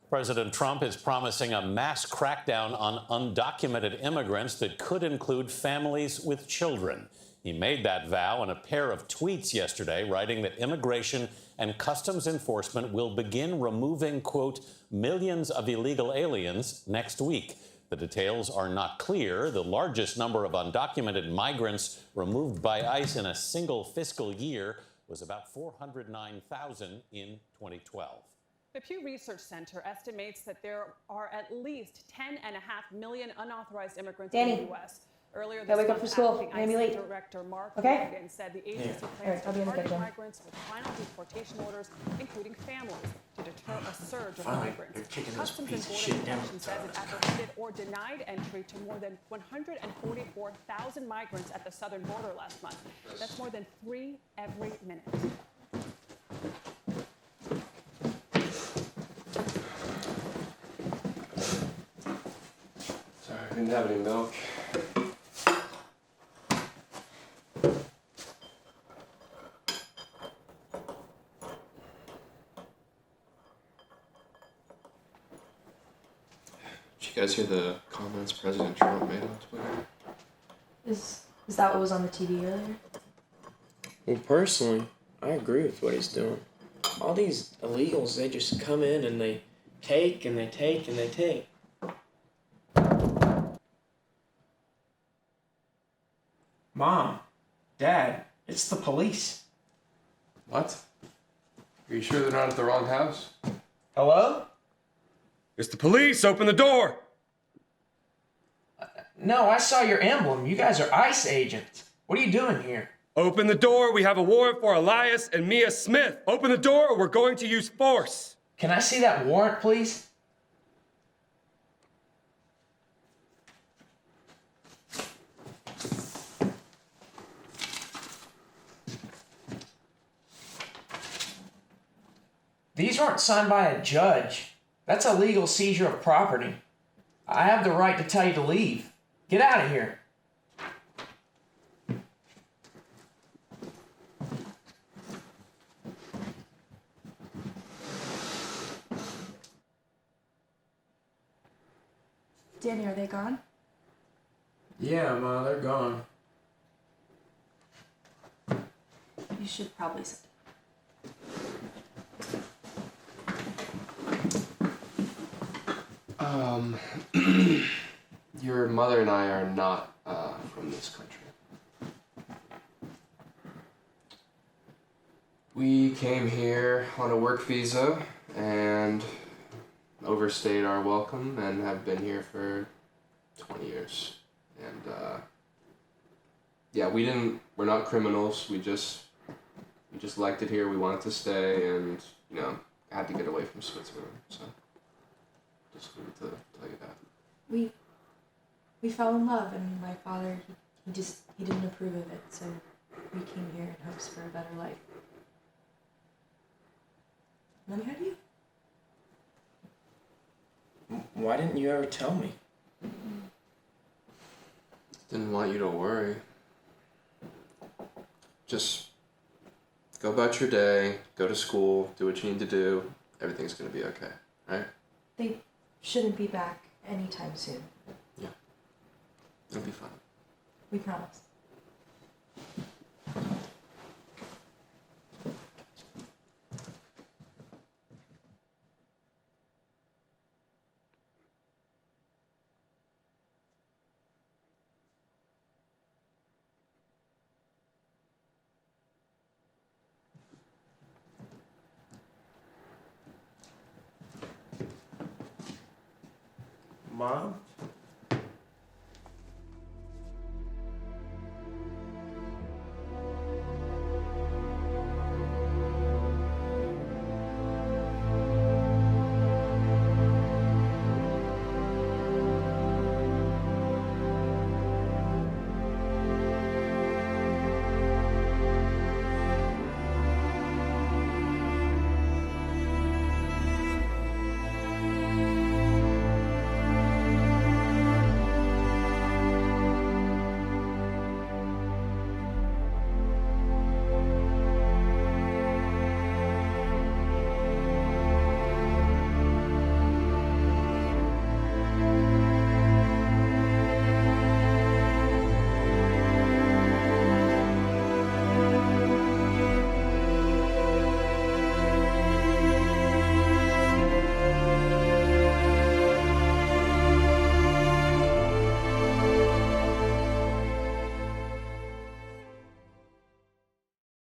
President Trump is promising a mass crackdown on undocumented immigrants that could include families with children. He made that vow in a pair of tweets yesterday, writing that immigration and customs enforcement will begin removing, quote, millions of illegal aliens next week. The details are not clear. The largest number of undocumented migrants removed by ICE in a single fiscal year was about 409,000 in 2012. The Pew Research Center estimates that there are at least 10.5 million unauthorized immigrants in the U.S. Earlier this wake up month, for school. acting Maybe ICE late. Director Mark Okay. Morgan said the agency plans I'll be to in the target kitchen. migrants with final deportation orders, including families, to deter a surge of Finally, migrants. they're kicking this Customs piece and of Border shit down. Protection says it apprehended or denied entry to more than 144,000 migrants at the southern border last month. That's more than 3 every minute. Sorry, I didn't have any milk. Did you guys hear the comments President Trump made on Twitter? Is that what was on the TV earlier? Well, personally, I agree with what he's doing. All these illegals, they just come in and they take and they take and they take. Mom, Dad, it's the police. What? Are you sure they're not at the wrong house? Hello? It's the police! Open the door! No, I saw your emblem. You guys are ICE agents. What are you doing here? Open the door! We have a warrant for Elias and Mia Smith! Open the door or we're going to use force! Can I see that warrant, please? These weren't signed by a judge. That's a legal seizure of property. I have the right to tell you to leave. Get out of here. Danny, are they gone? Yeah, Ma, they're gone. You should probably sit. Your mother and I are not from this country. We came here on a work visa and overstayed our welcome and have been here for 20 years. And yeah, we're not criminals. We just liked it here. We wanted to stay and, had to get away from Switzerland. So just wanted to tell you that. We fell in love, and my father, he didn't approve of it, so we came here in hopes for a better life. And then how do you? Why didn't you ever tell me? Didn't want you to worry. Just go about your day, go to school, do what you need to do. Everything's gonna be okay, right? They shouldn't be back anytime soon. Yeah. It'll be fine. We promise. Mom?